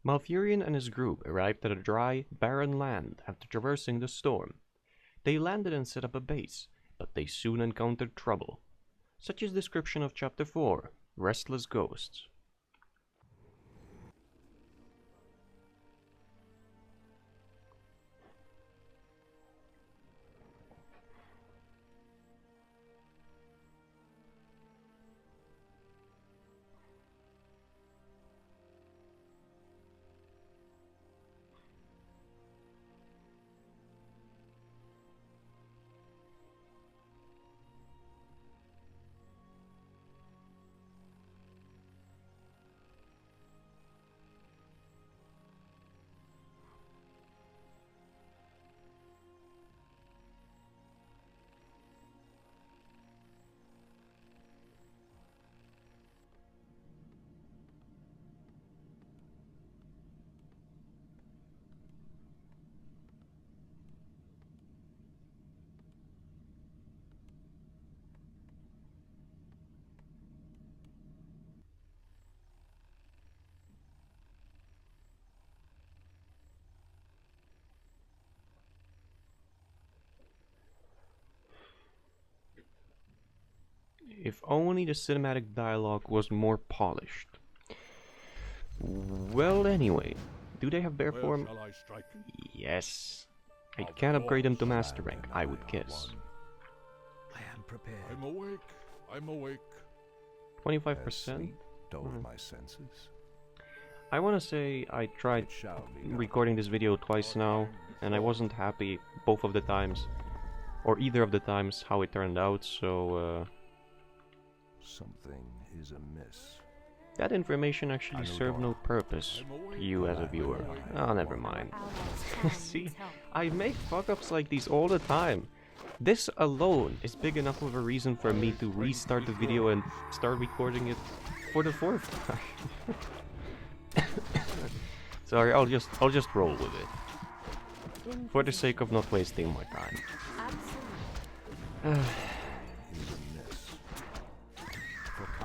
Malfurion and his group arrived at a dry, barren land after traversing the storm. They landed and set up a base, but they soon encountered trouble. Such is description of Chapter 4, Restless Ghosts. If only the cinematic dialogue was more polished. Well, anyway, do they have bear form? Yes. I can upgrade them to master rank, I would guess. I am prepared. I'm awake. I'm awake. 25%? Dulled my senses. I want to say I tried recording this video twice now, and I wasn't happy both of the times, or either of the times, how it turned out, so something is amiss. that information actually served no purpose to you as a viewer. Oh, never mind. See, I make fuck-ups like these all the time. This alone is big enough of a reason for me to restart the video and start recording it for the fourth time. Sorry, I'll just roll with it. For the sake of not wasting my time.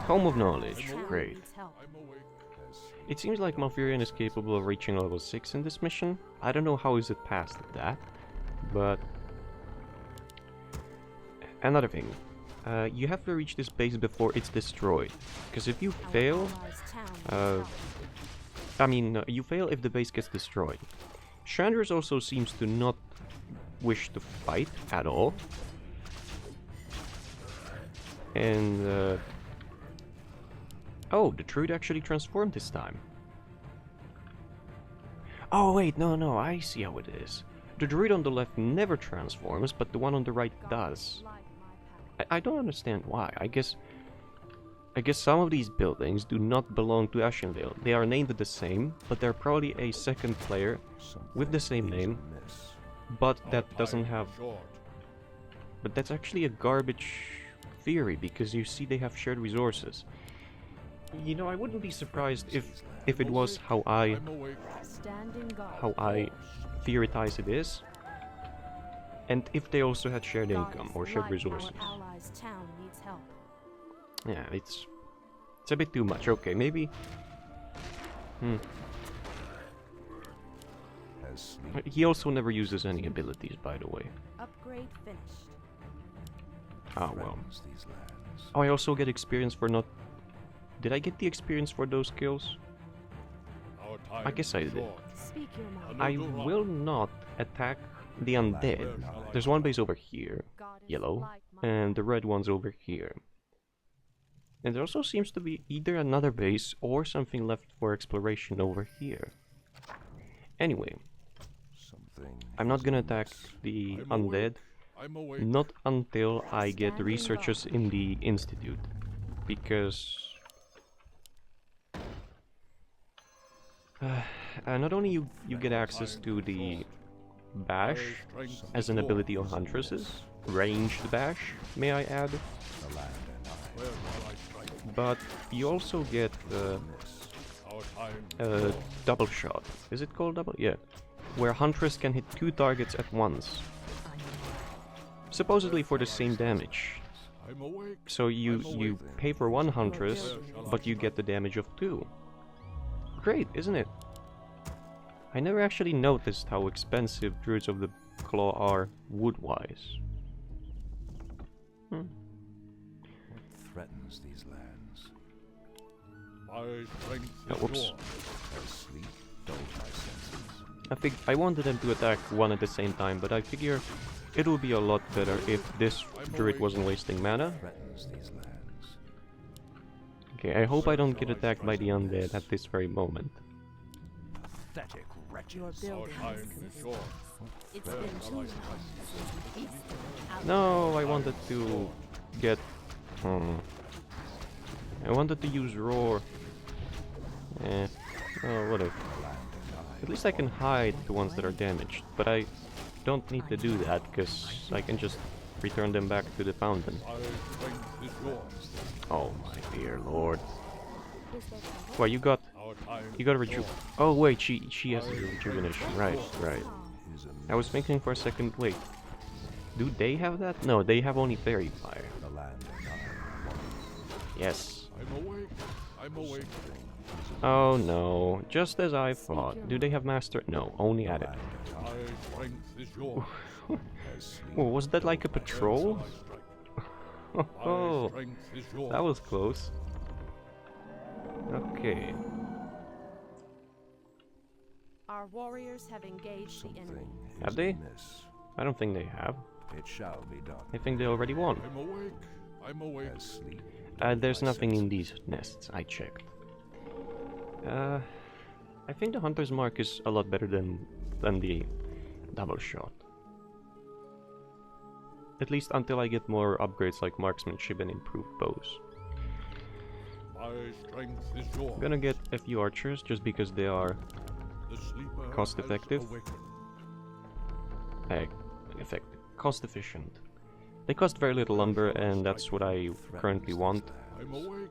Home of Knowledge, great. It seems like Malfurion is capable of reaching level 6 in this mission. I don't know how is it past that, but... Another thing, you have to reach this base before it's destroyed, because if you fail... you fail if the base gets destroyed. Chandras also seems to not wish to fight at all. And, oh, the druid actually transformed this time. Oh wait, no, I see how it is. The druid on the left never transforms, but the one on the right does. I don't understand why. I guess some of these buildings do not belong to Ashenvale. They are named the same, but they're probably a second player with the same name, but that doesn't have... But that's actually a garbage theory, because you see they have shared resources. You know, I wouldn't be surprised if it was how I theorize it is, and if they also had shared income or shared resources. Yeah, it's a bit too much. Okay, maybe. He also never uses any abilities, by the way. Upgrade finished. Ah, well. Oh, I also get experience for not... Did I get the experience for those kills? I guess I did. I will not attack the undead. There's one base over here, yellow, and the red one's over here. And there also seems to be either another base or something left for exploration over here. Anyway, I'm not gonna attack the undead, not until I get researchers in the Institute, because not only you get access to the bash as an ability on huntresses, ranged bash, may I add, but you also get double shot. Is it called double? Yeah. Where huntress can hit 2 targets at once, supposedly for the same damage. So you pay for 1 huntress, but you get the damage of 2. Great, isn't it? I never actually noticed how expensive Druids of the Claw are wood-wise. What threatens these lands? My strength Oh, is whoops. yours. As sleep dulled my senses. I wanted them to attack one at the same time, but I figure it would be a lot better if this Druid wasn't wasting mana. Threatens these lands. Okay, I hope I don't get attacked by the undead at this very moment. Pathetic Your wretches. Our building time is is complete. yours. It's been too long since we feasted. No, I wanted to get... I wanted to use Roar. Oh, whatever. At least I can hide the ones that are damaged, but I don't need to do that, because I can just return them back to the fountain. My strength is yours. Oh my dear lord. Is there trouble? Well, you got Our time a reju... Oh wait, she has a rejuvenation. Right. Is a I was thinking for a second, wait. Do they have that? No, they have only Fairy Fire. the land and I. Yes. I'm awake. I'm awake. Oh no, just as I thought. Do they have Master? No, only Added. My strength is yours. As sleep Oh, was that like a patrol? My Oh, strength is yours. that was close. Okay. Our warriors have engaged the enemy. something Have is they? amiss. I don't think they have. It shall be done. I think they already won. I'm awake. I'm awake. As sleep. There's nothing in these nests, I checked. I think the Hunter's Mark is a lot better than the double shot. At least until I get more upgrades like marksmanship and improved bows. My strength is yours. I'm gonna get a few archers just because they are The sleeper cost has effective. awakened. cost efficient. They cost very little lumber and that's what I currently want. I'm awake.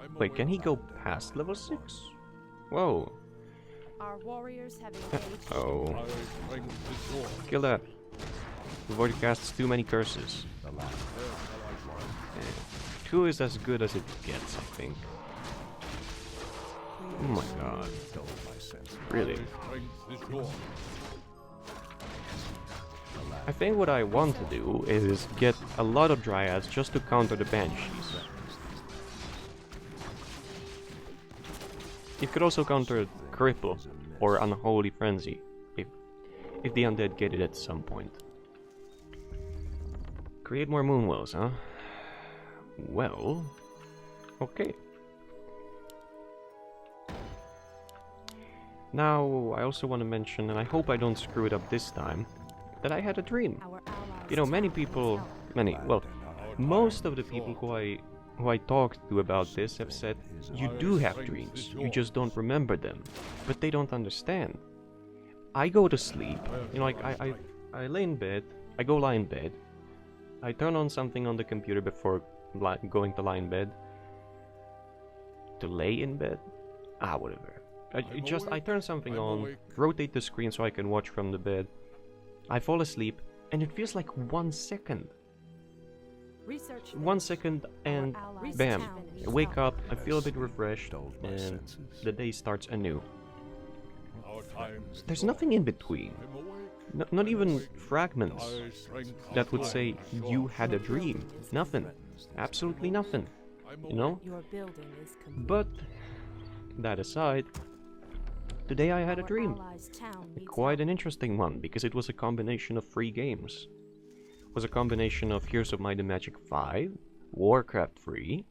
I'm Wait, can he awake. go past level 6? Whoa. Our warriors have engaged. Oh. My strength is yours. Kill that. We've already cast too many curses. The land. Eh, 2 is as good as it gets, I think. Oh my god. Dulled my senses. Really? My strength is yours. I think what I want to do is get a lot of dryads just to counter the banshees. It could also counter cripple or unholy frenzy if the undead get it at some point. Create more moonwells, huh? Well, okay. Now I also want to mention, and I hope I don't screw it up this time, that I had a dream. Our allies You know, many town people, needs help. most of the people who I talked to about this have said, you do have dreams, you just don't remember them. But they don't understand. I go to sleep, you know, like I lay in bed, I go lie in bed, I turn on something on the computer before going to lie in bed. To lay in bed? Ah, whatever. I turn something on, rotate the screen so I can watch from the bed. I fall asleep, and it feels like 1 second. Research 1 second, and allies bam. town needs I wake help. up, I feel a bit refreshed, Dulled my and senses. the day starts anew. Our time is There's yours. nothing in between. I'm awake. Not even fragments My strength that is would yours. say you had a dream. Nothing. Absolutely nothing. I'm You know? Your building is complete. But, that aside, today I had a Our dream. allies' town needs Quite help. an interesting one, because it was a combination of 3 games. It was a combination of Heroes of Might and Magic 5, Warcraft 3,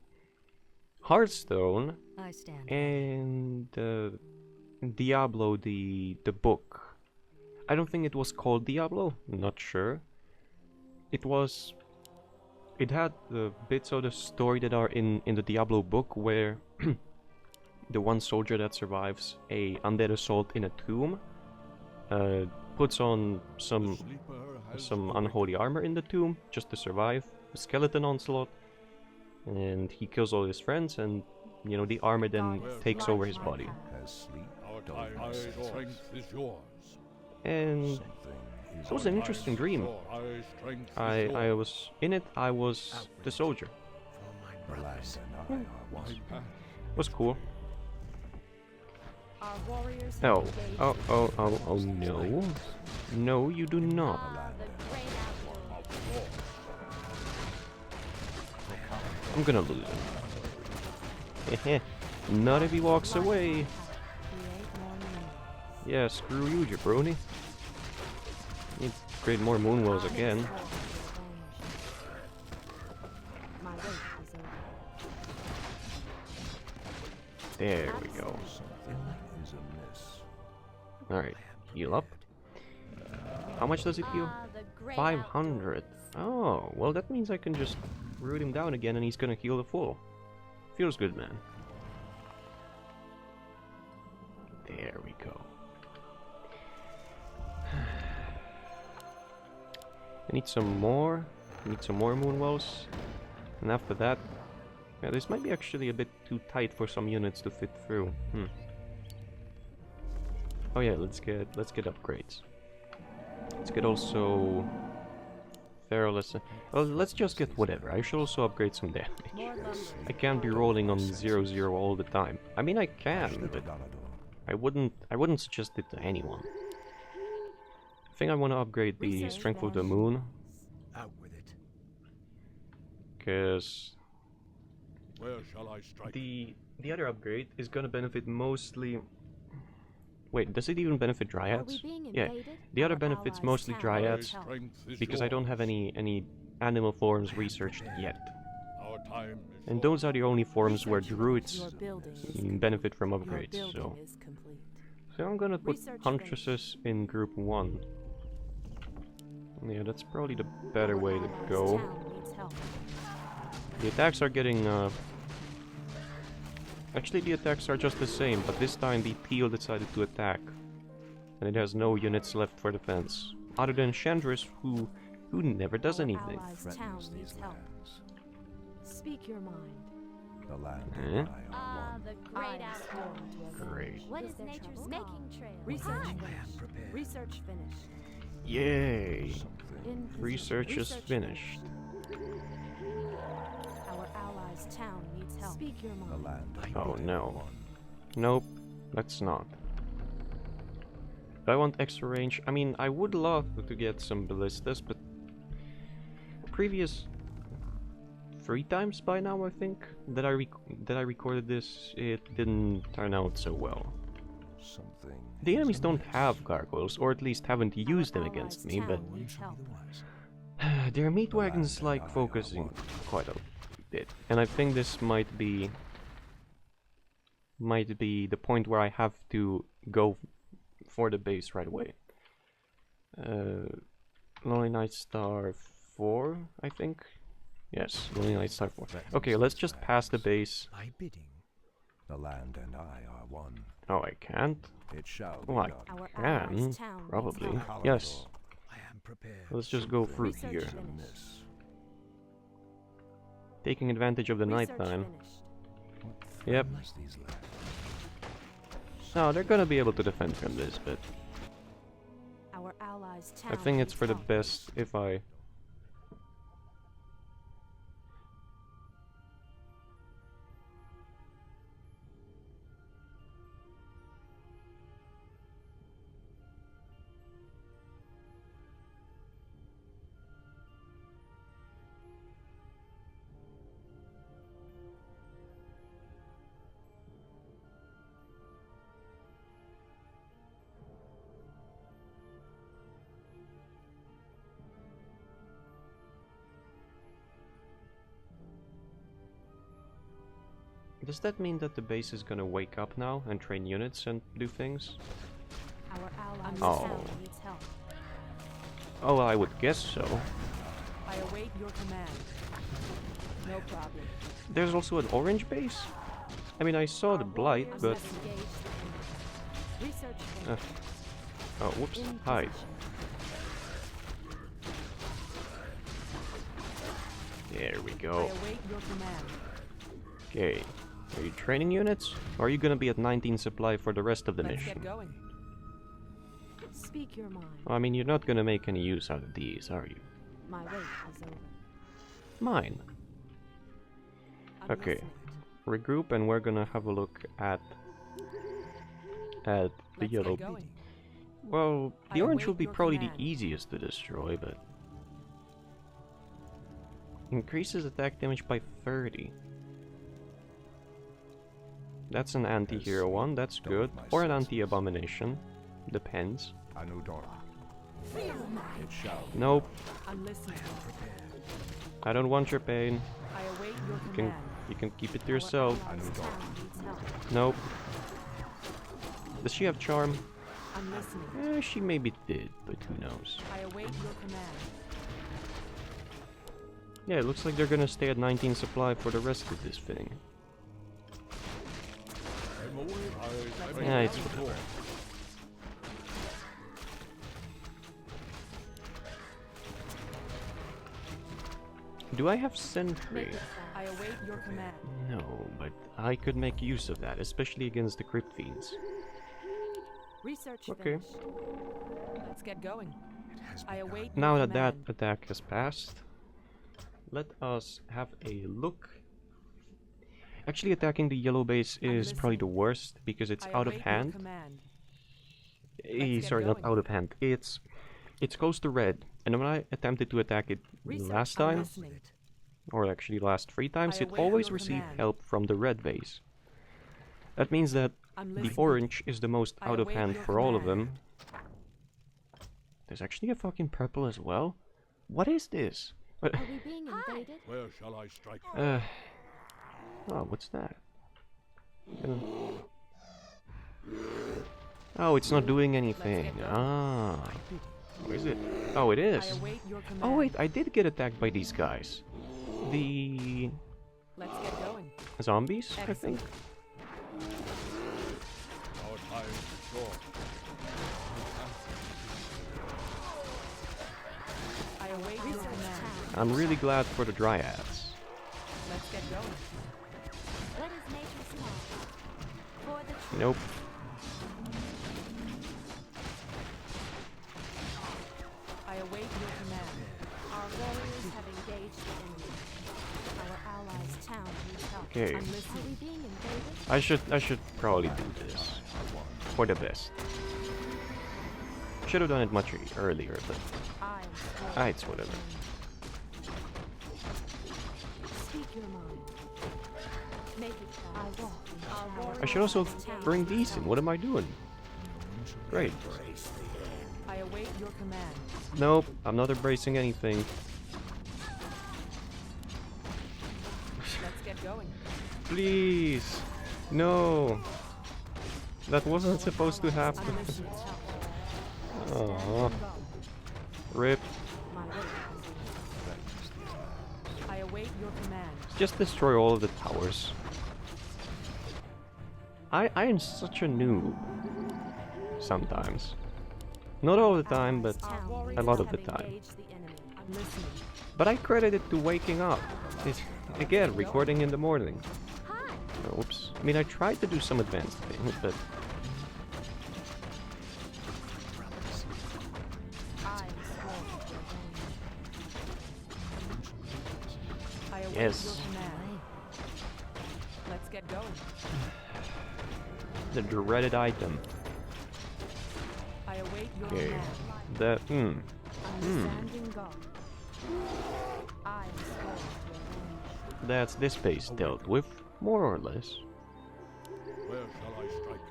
Hearthstone, I stand. and Diablo, the book. I don't think it was called Diablo, not sure. It had the bits of the story that are in the Diablo book, where the one soldier that survives a undead assault in a tomb puts on some unholy armor in the tomb just to survive a skeleton onslaught, and he kills all his friends, and you know the armor then takes over his body. As sleep. Our Dulled time, my my senses. strength is yours. And Something is it was an interesting dream. My strength is I yours. was in it. I was the soldier. the land and I are one. My path It was cool. Our warriors have Oh, engaged oh, in oh, oh, oh, no. No, you do not. the great outlaw. I'm gonna lose him. Heh. Not if he walks away. Create more memories. Yeah, screw you, jabroni. Need to create more moonwells again. My wait is over. There we go. Alright, heal up. How much does it heal? The great 500. Oh, well that means I can just root him down again and he's gonna heal the full. Feels good, man. There we go. I need some more. I need some more moonwells. And after that... Yeah, this might be actually a bit too tight for some units to fit through. Oh yeah, let's get upgrades. Let's get also... Feraless. Well, let's just get whatever. I should also upgrade some damage. I can't be rolling on 0-0 all the time. I mean, I can, but I wouldn't suggest it to anyone. I think I want to upgrade the Strength of the Moon. Out with it. Because Where shall I strike? the other upgrade is gonna benefit mostly... Wait, does it even benefit dryads? Yeah, the other benefits mostly dryads, because I don't have any animal forms researched yet. Our time is And those are the only forms where druids Your building benefit from Your upgrades, building so... is complete. So I'm gonna put Research Huntresses in group 1. Yeah, that's probably the better way to Our go. town needs help. The attacks are getting, Actually, the attacks are just the same, but this time the Teal decided to attack. And it has no units left for defense. Other than Chandris, who never does Our anything. allies' town needs help. Speak your mind. The land Eh? and I are one. The great outlaw. Great. What is their nature's trouble? making trail? Research I am finished. prepared. Research finished. Yay! Something. In position. Research is Research finished. Our allies' town needs help. Speak your The mind. land and Oh I are no. one. Nope, let's not. Do I want extra range? I mean, I would love to get some ballistas, but previous 3 times by now, I think, that I recorded this, it didn't turn out so well. Something. The enemies don't have gargoyles, or at least haven't used them Our against allies' me, but town needs help. their meat wagons like focusing quite a bit, and I think this might be the point where I have to go for the base right away. Lonely Nightstar 4, I think. Yes, Lonely Nightstar 4. Okay, let's just pass the base. My bidding. The land and I are one. Oh, I can't? It shall be Oh, I done. Our can, allies' town needs probably. help. Yes, I am prepared. let's just go through Research here. finished. Miss. Taking advantage of the Research nighttime. finished. Yep. These lands. No, they're gonna be able to defend from this, but Our allies' town I think it's needs for the help. best if I... Does that mean that the base is gonna wake up now and train units and do things? Our allies' Oh. town needs help. Oh, I would guess so. I await your command. No problem. There's also an orange base? I mean, I saw the blight, but... Research Uh, oh, whoops, in hide. position. There we I go. await your command. Okay. Are you training units? Or are you gonna be at 19 supply for the rest of the Let's mission? get going. Speak your mind. I mean, you're not gonna make any use out of these, are you? My wait is over. Mine. I'm Okay. listening. Regroup and we're gonna have a look at at the Let's yellow. get going. Well, the I orange will await be your probably the command. easiest to destroy, but increases attack damage by 30. That's an anti-hero one, that's good. Or an anti-abomination. Depends. I know dark. It shall. Nope, I'm listening. I don't want your pain. I await your You command. can keep it to yourself. I know dark. Nope. Does she have charm? I'm listening. She maybe did, but who knows. I await your command. Yeah, it looks like they're gonna stay at 19 supply for the rest of this thing. I'm away. Yeah, it's whatever. Do I have sentry? I await your command. No, but I could make use of that, especially against the crypt fiends. Research Okay. finished. Let's get going. I await Now your that that command. attack has passed, let us have a look. Actually, attacking the yellow base is probably the worst because it's I out of await your hand. command. get Sorry, not going. out of hand. It's close to red, and when I attempted to attack it Research. last I'm time, listening. or actually last 3 times, I it await always your received command. help from the red base. That means that I'm the listening. orange is the most I out of await hand your for all of command. them. There's actually a fucking purple as well? What is this? Are we being invaded? Where shall I strike? Oh, what's that? Oh, it's not doing anything. get going. Ah. What is it? Oh, it I is. await your command. Oh, wait, I did get attacked by these guys. The Let's get going. zombies, I think. Our time is short. I await your command. I'm really glad for the dryads. Let's get going. What is nature's law? For the truth. Nope. I await your command. Our warriors have engaged the enemy. Our allies' town needs help. Okay. I'm Are we listening. being invaded? I should probably do this for the best. Should have done it much earlier, but it's whatever. Speak your mind. Make it I walk. I should also bring these in. What am I doing? Great. I await your command. Nope, I'm not embracing anything. Let's get going. Please. No. That wasn't supposed to happen. I'm listening. Aww. Rip. My way. I await your command. Just destroy all of the towers. I am such a noob. Sometimes. Not all the time, but Town a lot of the have time. engaged the enemy. I'm listening. But I credit it to waking up. It's, again, recording in the morning. Hi. Oops. I mean, I tried to do some advanced things, but I am sworn to obey. I await Yes. your command. Let's get going. the dreaded item. I await your Okay. command. The Understanding God. I am sworn to obey. that's this base dealt with, more or less. Where shall I strike?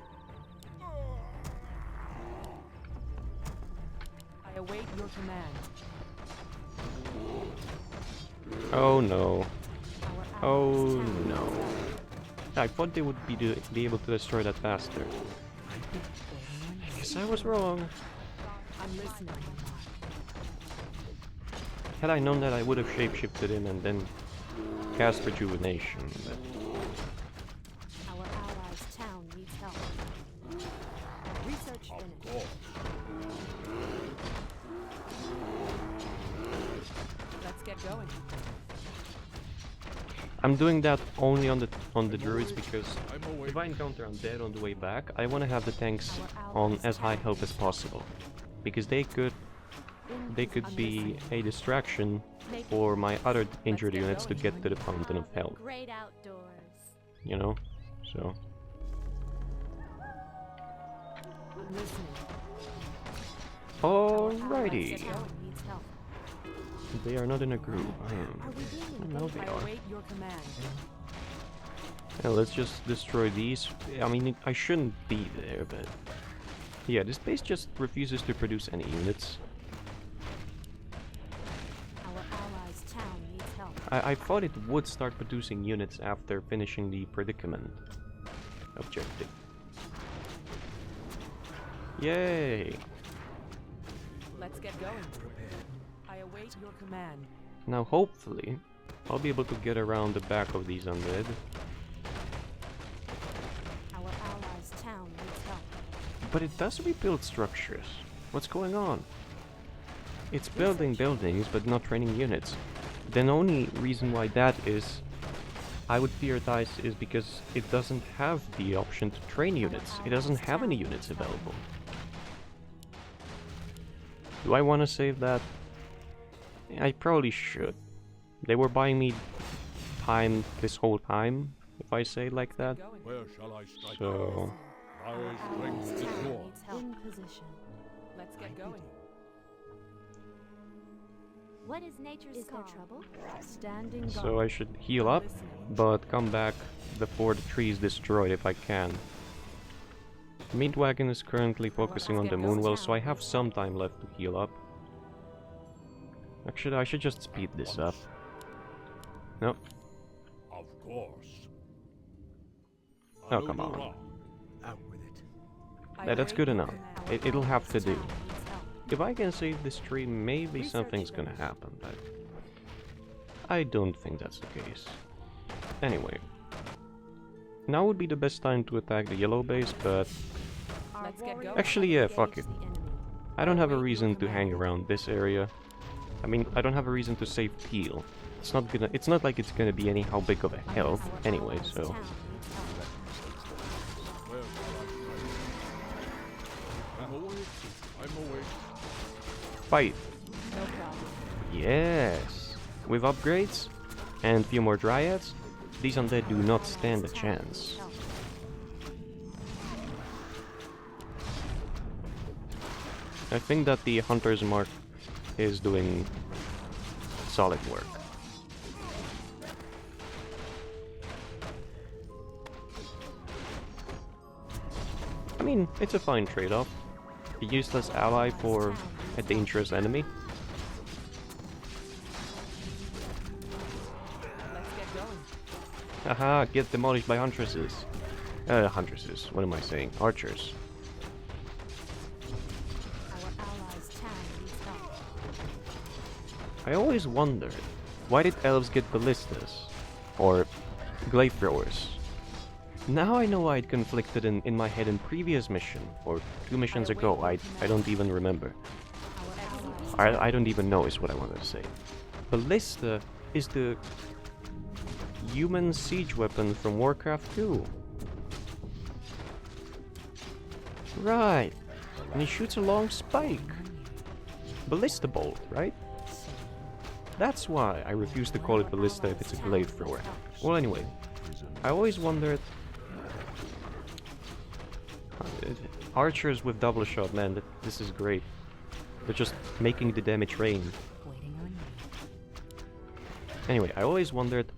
I await your command. Oh no. Our Oh allies' town no. I thought they would be able to destroy that faster. I guess I was wrong. I'm listening. Had I known that, I would have shapeshifted in and then cast rejuvenation, but Our allies' town needs help. Research finished. Oh, Let's get going. I'm doing that only on the druids because I'm away. if I encounter undead on the way back, I want to have the tanks on as high health as possible, because they could be a distraction for my other injured units to get to the fountain of health, Great outdoors. you know? So Listening. Alrighty. Needs help. They are not in a group. I am. Are we being No, they I are. await your command. Yeah, let's just destroy these. I mean, I shouldn't be there, but... Yeah, this base just refuses to produce any units. Our allies' town needs help. I thought it would start producing units after finishing the predicament objective. Yay! Let's get going. I await your command. Now hopefully, I'll be able to get around the back of these undead. Our allies' town needs help. But it does rebuild structures. What's going on? It's building buildings, but not training units. The only reason why that is, I would theorize, is because it doesn't have the option to train units. It doesn't have any units available. Do I want to save that? I probably should. They were buying me time this whole time, if I say it like that. Where shall I strike? So... My strength is yours. Needs help. In position. Let's get going. What is nature's Is there trouble? Standing So guard. I should heal up, but come back before the tree is destroyed if I can. Meatwagon is currently focusing on the Moonwell, so I have some time left to heal up. Actually, I should just speed this up. No. Of course. Oh, come on. Out with it. I That's await good your enough. command. It'll have to do. Town needs help. If I can save this tree, maybe something's gonna happen, but... I don't think that's the case. Anyway. Now would be the best time to attack the yellow base, but... Let's get going. Actually, yeah, fuck it. Engage the enemy. I don't have a reason to hang around this area. I mean, I don't have a reason to save Peel. It's not like it's gonna be anyhow big of a help Our anyway, allies' so... town needs help. Where shall I strike? I'm awake. I'm awake. Fight! No problem. Yes! With upgrades and a few more dryads, these undead do not stand a chance. Help. I think that the Hunter's Mark is doing solid work. I mean, it's a fine trade-off. A useless ally for a dangerous enemy. Let's get going. Haha, get demolished by huntresses. Huntresses, what am I saying? Archers. Our allies' town needs help. I always wondered, why did elves get ballistas? Or glaive throwers? Now I know why it conflicted in my head in previous mission, or 2 missions ago, I don't even remember. Our allies' I don't even know is what I wanted to say. Ballista is the human siege weapon from Warcraft 2. Right, and he shoots a long spike. Ballista bolt, right? That's why I refuse to call it ballista if it's a glaive thrower. Well, anyway, I always wondered... Archers with double shot, man, this is great. They're just making the damage rain. Anyway, I always wondered,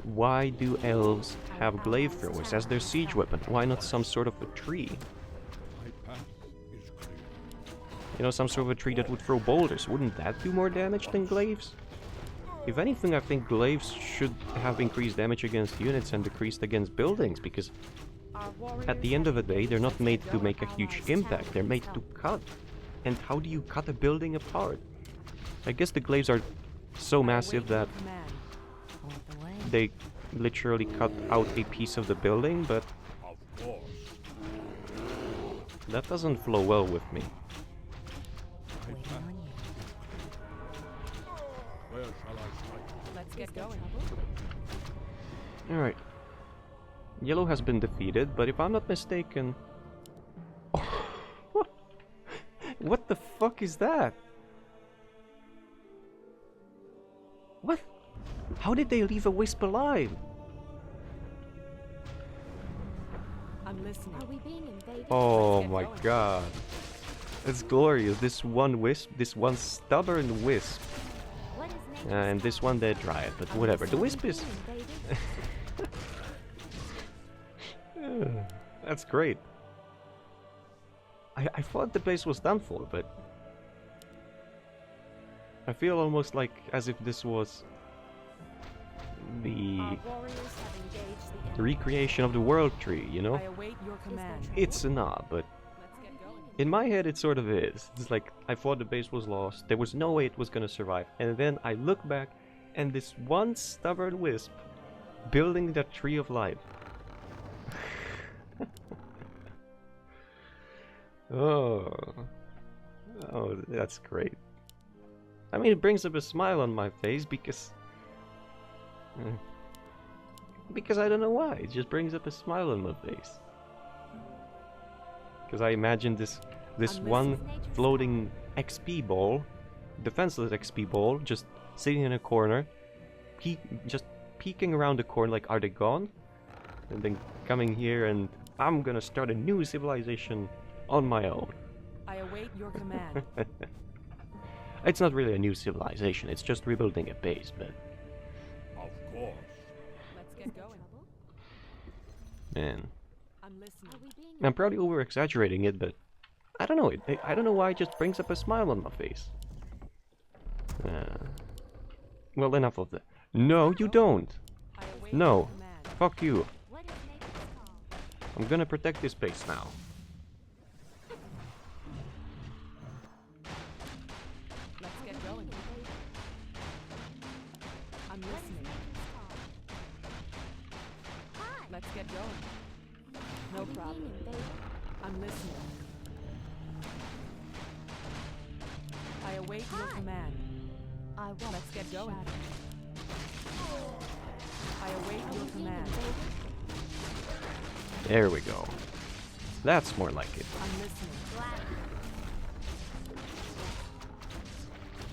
why do elves have glaive throwers as their siege weapon? Why not some sort of a tree? My path is clear. You know, some sort of a tree that would throw boulders. Wouldn't that do more damage than glaives? If anything, I think glaives should have increased damage against units and decreased against buildings, because at the end of the day, they're not made to make a huge impact, they're made to cut. And how do you cut a building apart? I guess the glaives are so massive that they literally cut out a piece of the building, but Of course. that doesn't flow well with me. My path. Where shall I strike? Let's get going. Alright. Yellow has been defeated, but if I'm not mistaken... What the fuck is that? What? How did they leave a wisp alive? I'm listening. listening. Are we being invaded? Oh Let's get my going. god. It's glorious. This one wisp, this one stubborn wisp. What is nature's And this call? one dead dryad, but whatever. The Are we wisp is... being invaded? That's great. I thought the place was done for, but... I feel almost like as if this was... the Our warriors have engaged the enemy. recreation of the world tree, you know? I await your command. It's not, but Let's get going. in my head it sort of is. It's like, I thought the base was lost, there was no way it was gonna survive, and then I look back, and this one stubborn wisp building that tree of life. Oh, that's great. I mean, it brings up a smile on my face because I don't know why. It just brings up a smile on my face. Because I imagine this one floating XP ball, defenseless XP ball, just sitting in a corner, just peeking around the corner like, are they gone? And then coming here and I'm gonna start a new civilization on my own. I await your command. It's not really a new civilization, it's just rebuilding a base, but... Of course. Let's get going. Man. I'm listening. Are we being I'm probably over-exaggerating it, but... I don't know, I don't know why it just brings up a smile on my face. Well, enough of that. No, you don't! I await No. your command. Fuck you. What is nature's call? I'm gonna protect this base now. Let's get going. I'm What is listening. nature's call? Hi. Let's get going. No Are we problem. being invaded? I'm listening. I await your Hi. command. I want Let's get to going. shatter. I await Are your we being command. invaded? There we go. That's more like it. I'm listening. Glad.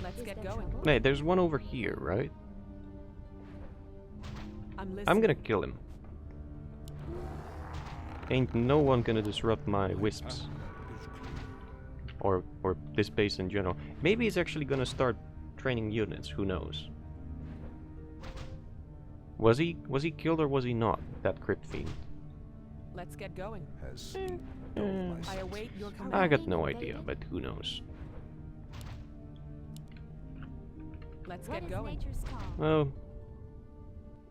Let's Is get there going. trouble? Hey, there's one over here, right? I'm listening. I'm gonna kill him. Ain't no one gonna disrupt my wisps. Or this base in general. Maybe he's actually gonna start training units, who knows. Was he killed or was he not, that crypt fiend? Let's get going. Has Steve dulled my I await your senses? command. I got no idea, but who knows. Let's What get is going. nature's call? Well,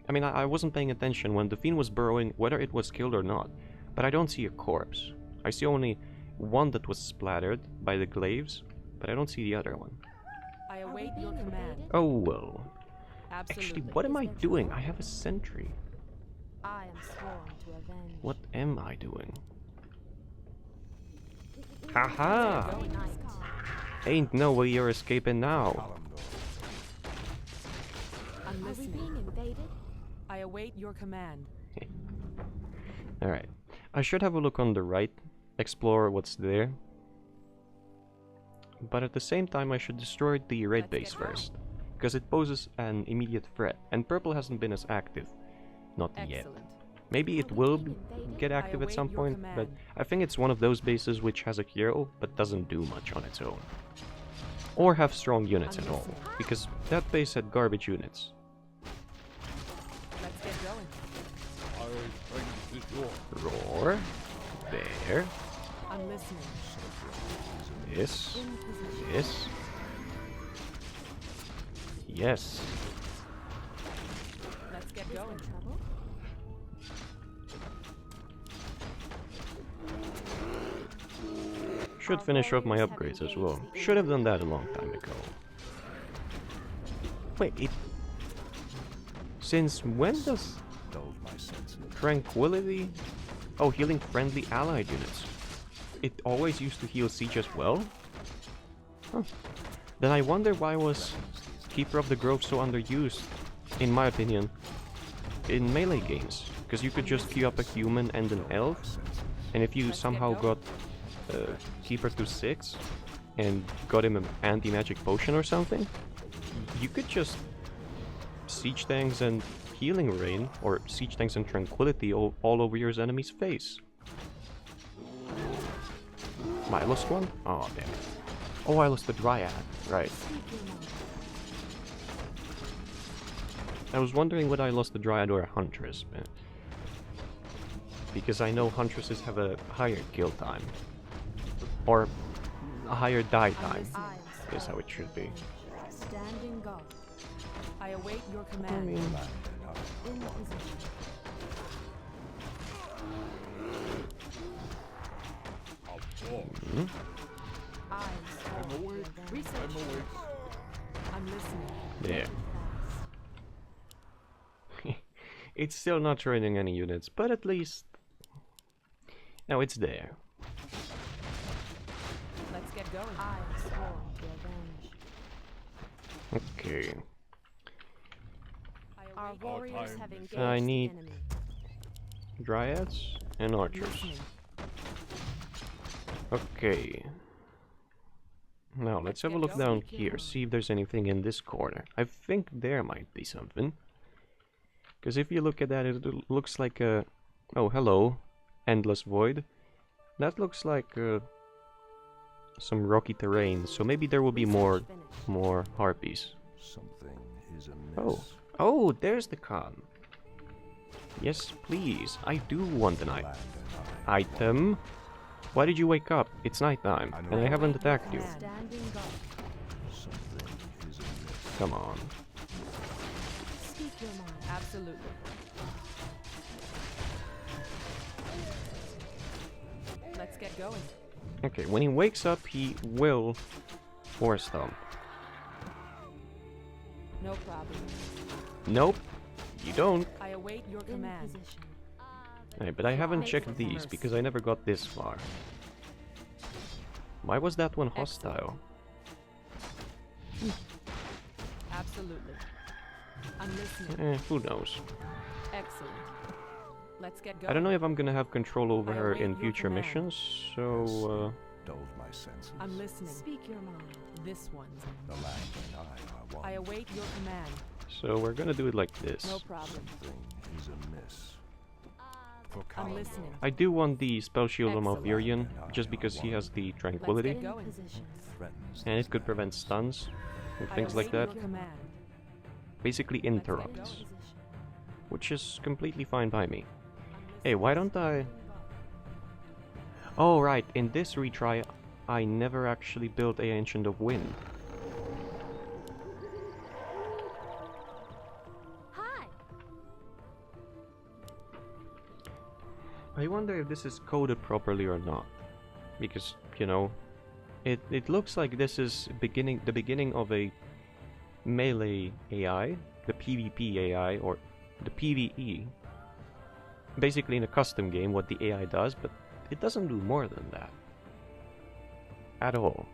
I mean, I wasn't paying attention when the fiend was burrowing, whether it was killed or not. But I don't see a corpse. I see only one that was splattered by the glaives, but I don't see the other one. I Are we await your being command. invaded? Oh well. Absolutely. Actually, what am Is I there doing? trouble? I have a sentry. I am sworn to avenge. What am I doing? What Haha! is nature's call? Ain't no way you're escaping now. Kalimdor. I'm Are we listening. being invaded? I await your command. Alright. I should have a look on the right, explore what's there. But at the same time, I should destroy the red Let's base get going. first. Because it poses an immediate threat, and purple hasn't been as active. Not yet. Excellent. Maybe it Are we will being invaded? get I active at await some your point, but command. I think it's one of those bases which has a hero, but doesn't do much on its own. Or have strong units I'm at all, listening. because that base had garbage units. Let's get going. I strength is yours. Roar. There. I'm listening. This. In position. This. Yes. Let's get Is there going. trouble? Should Our finish off my warriors have upgrades as engaged well. the Should have done that a long time ago. Wait, it... Since when does Dulled my senses. Tranquility... Oh, healing friendly allied units. It always used to heal siege as well? Huh. Then I wonder why was Keeper of the Grove so underused, in my opinion, in melee games. Because you could just queue up a human and an elf, and if you Let's get somehow going. got Keeper to 6 and got him an anti-magic potion or something, you could just siege tanks and healing rain, or siege tanks and tranquility all over your enemy's face. I lost one? Oh, damn it. Oh, I lost the dryad. Right. I was wondering whether I lost the dryad or a huntress. Because I know huntresses have a higher kill time. Or a higher die time. Is how it should be. Standing guard. I await your command. I mean, In position. I'm awake. I'm awake. I'm listening. yeah. It's still not training any units, but at least... now it's there. Let's get going. I swore revenge. Okay. Our warriors have engaged I need the enemy. dryads and archers. Listening. Okay. Now let's have a look down here, see if there's anything in this corner. I think there might be something. Because if you look at that, it looks like a... oh, hello. Endless void. That looks like some rocky terrain, so maybe there will be more harpies. Something is amiss. Oh. Oh, there's the con. Yes, please. I do want an item. Why did you wake up? It's nighttime, and I haven't attacked you. Standing guard. Something is amiss. Come on. Speak your mind. Absolutely. Let's get going. Okay, when he wakes up, he will force stomp. No problem. Nope, you don't. I await your command. Right, but I haven't checked these because I never got this far. Why was that one hostile? Absolutely. I'm listening. Who knows? Excellent. Let's get going. I don't know if I'm gonna have control over her in future command. missions, so Dulled my senses. I'm listening. Speak your mind. This one's. The land and I are one. I await your command. so we're gonna do it like this. No problem. Something is amiss. For I'm Kalendor, listening. I do want the spell shield of Excellent. Malverian, just because he has the Let's tranquility, get going. threatens and it could prevent stuns and I things like await that. your command. Basically Let's get interrupts, going. which is completely fine by me. Hey, why don't I... oh right, in this retry I never actually built a Ancient of Wind. Hi. I wonder if this is coded properly or not. Because, you know, it looks like this is the beginning of a melee AI, the PvP AI, or the PvE. Basically in a custom game what the AI does, but it doesn't do more than that. At all.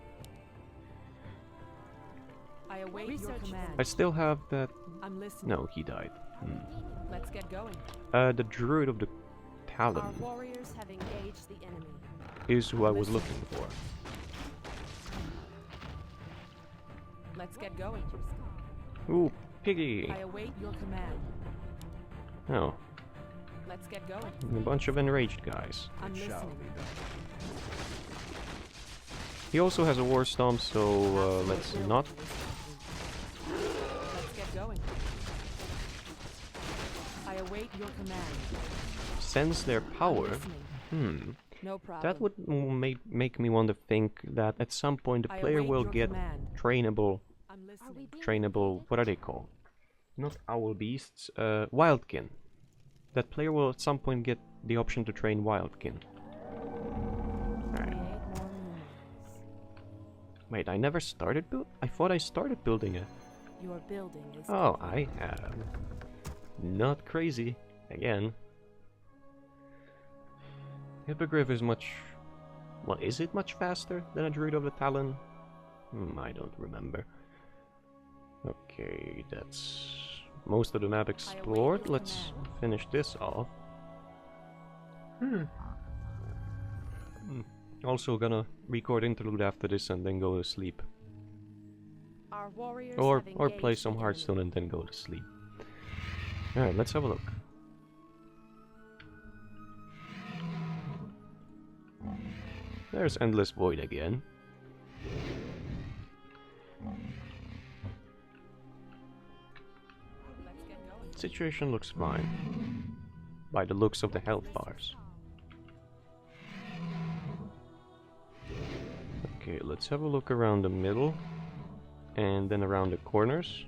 I await your command. I still have that... I'm listening. no, he died. Let's get going. The Druid of the Our Talon warriors have engaged the enemy. is who I was looking for. Let's get going. Ooh, piggy! I await your command. Oh, Let's get going. a bunch of enraged guys. I'm shall listening. be done. He also has a war stomp, so let's not. Let's get going. I await your command. Sense their power. Listening. No problem. That would make me want to think that at some point the I player await will your get command. trainable, I'm listening. what are they called? Not owl beasts, wildkin. That player will at some point get the option to train wildkin. Alright. Wait, I never started I thought I started building it. Your building is. Oh, I have. Not crazy. Again. Hippogriff is much... well, is it much faster than a Druid of the Talon? I don't remember. Okay, that's most of the map explored. Let's finish this off. Also gonna record interlude after this and then go to sleep. Our warriors Or have play engaged some the Hearthstone and then go to sleep. Alright, let's have a look. There's Endless Void again. Situation looks fine. By the looks of the health bars. Okay, let's have a look around the middle. And then around the corners.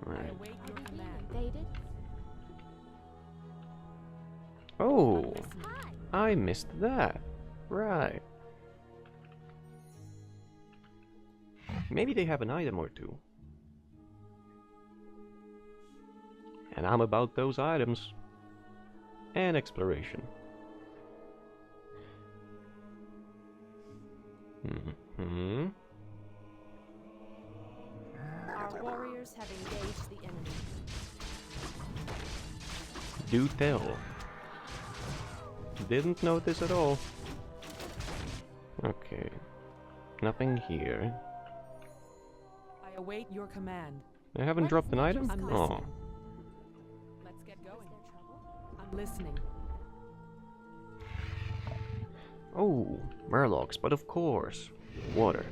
Right. Oh, I missed that. Right. Maybe they have an item or two. And I'm about those items. And exploration. Mm-hmm. Our warriors have engaged the enemy. Do tell. Didn't notice at all. Okay. Nothing here. I await your command. I haven't dropped an item? I'm Oh. listening. Let's get going. I'm listening. Oh, murlocs, but of course. Water.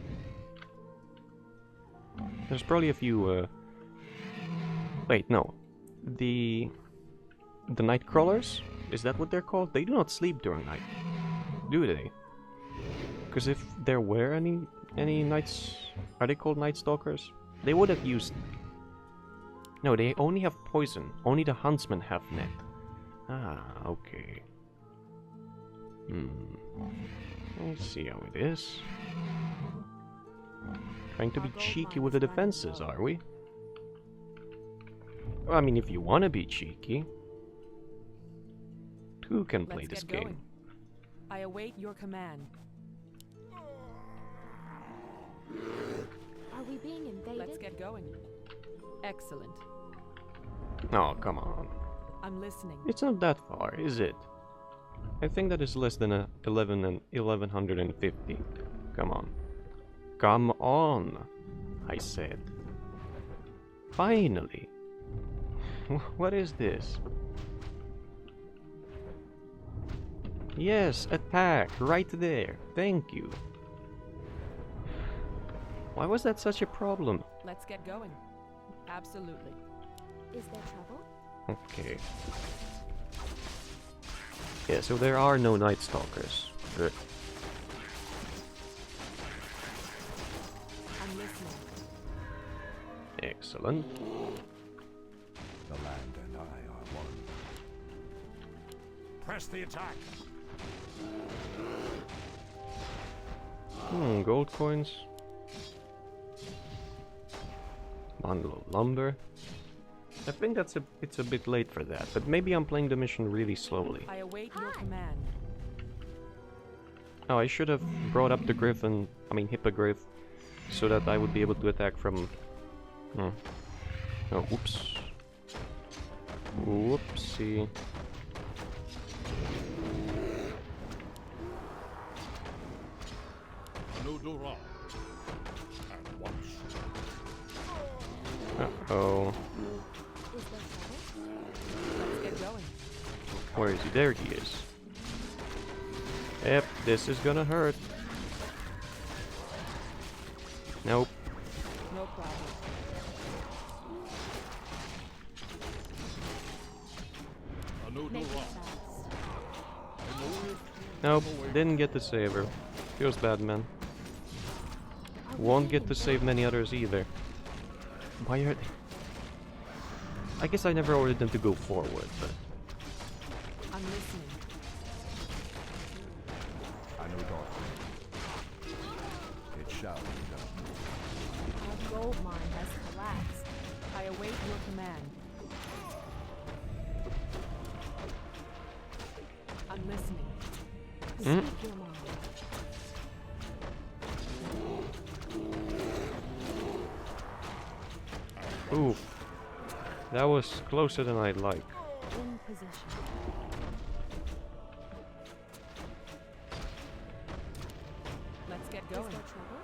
There's probably a few, Wait, no. The night crawlers? Is that what they're called? They do not sleep during night. Do they? Because if there were any nights... Are they called night stalkers? They would have used... No, they only have poison. Only the huntsmen have net. Ah, okay. Let's see how it is. Trying to be cheeky with the defenses, are we? Well, I mean, if you want to be cheeky, who can play this game? I await your command. Are we being invaded? Let's get going. Excellent. Oh, come on. I'm listening. It's not that far, is it? I think that is less than 1150. Come on. Come on, I said. Finally. What is this? Yes, attack, right there. Thank you. Why was that such a problem? Let's get going. Absolutely. Is there trouble? Okay. Yeah, so there are no Night Stalkers. Good. I'm listening. Excellent. The land and I are one. Press the attack. Gold coins. Bundle of lumber. I think it's a bit late for that, but maybe I'm playing the mission really slowly. I await your command. Oh, I should have brought up the griffin, I mean hippogriff, so that I would be able to attack from... Oh, whoops. Whoopsie. No Dora. At once. Uh-oh. Is there trouble? Let's get going. Where is he? There he is. Yep, this is gonna hurt. Nope. No problem. No Make it Dora. fast. Nope, didn't get to save her. Feels bad, man. Won't get to save many others either. Why are they... I guess I never ordered them to go forward, but... I'm listening. I know doctor. It shall be done. Our gold mine has collapsed. I await your command. I'm listening. Speak your mind. Ooh. That was closer than I'd like. In position. Let's get Is going. there trouble?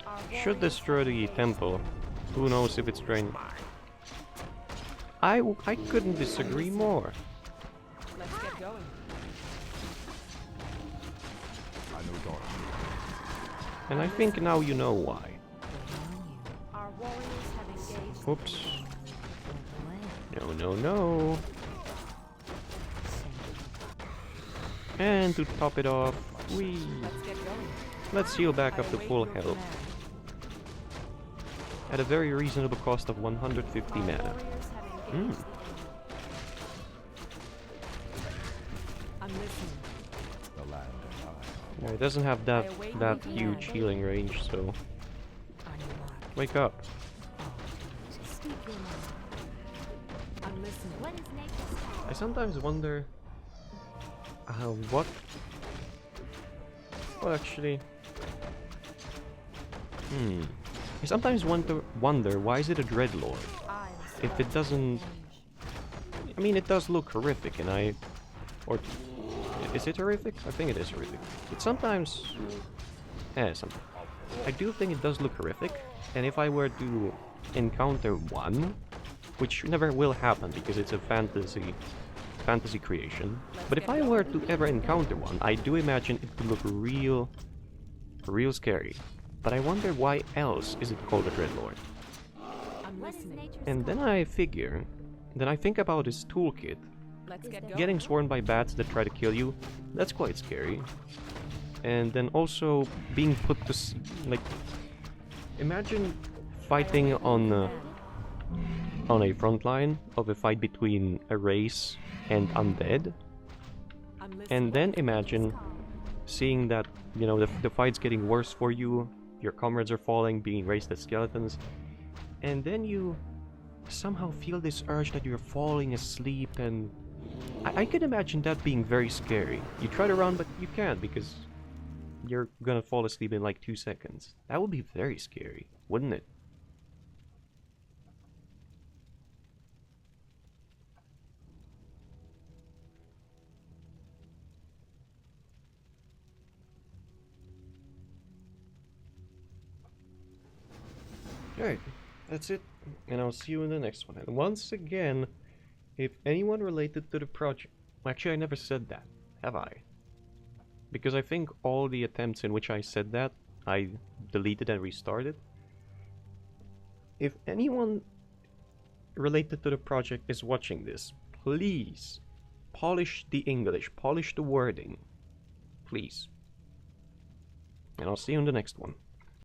Our Should warriors destroy have the engaged temple. Who knows if it's drained. I couldn't disagree more. Let's get going. I know darkness. And I think now you know why. Our warriors have engaged. Oops. No, no, no. And to top it off, Let's get going. let's heal back I up to await full your health command. at a very reasonable cost of 150 Our mana. warriors have Hmm. engaged. I'm listening. The land and I. Yeah, it doesn't have that huge healing range, so wake up. Speak your mind. I'm listening. What is nature's style? I sometimes wonder what. Well, actually, I sometimes wonder why is it a dreadlord? If it doesn't, I mean, it does look horrific, and or is it horrific? I think it is horrific. It sometimes, sometimes. I do think it does look horrific, and if I were to encounter one, which never will happen because it's a fantasy creation, but if I were to ever encounter one, I do imagine it would look real scary. But I wonder why else is it called a dreadlord? I'm What is listening. nature's And then I think about his toolkit. Let's get going. Getting swarmed by bats that try to kill you, that's quite scary. And then also being put to like, imagine fighting on a front line of a fight between a race and undead, I'm listening. and then imagine seeing that, you know, the fight's getting worse for you, your comrades are falling, being raised as skeletons, and then you somehow feel this urge that you're falling asleep, and I can imagine that being very scary. You try to run, but you can't because you're gonna fall asleep in like 2 seconds. That would be very scary, wouldn't it? Alright, that's it, and I'll see you in the next one. And once again, if anyone related to the project... Actually, I never said that, have I? Because I think all the attempts in which I said that, I deleted and restarted. If anyone related to the project is watching this, please polish the English, polish the wording. Please. And I'll see you in the next one.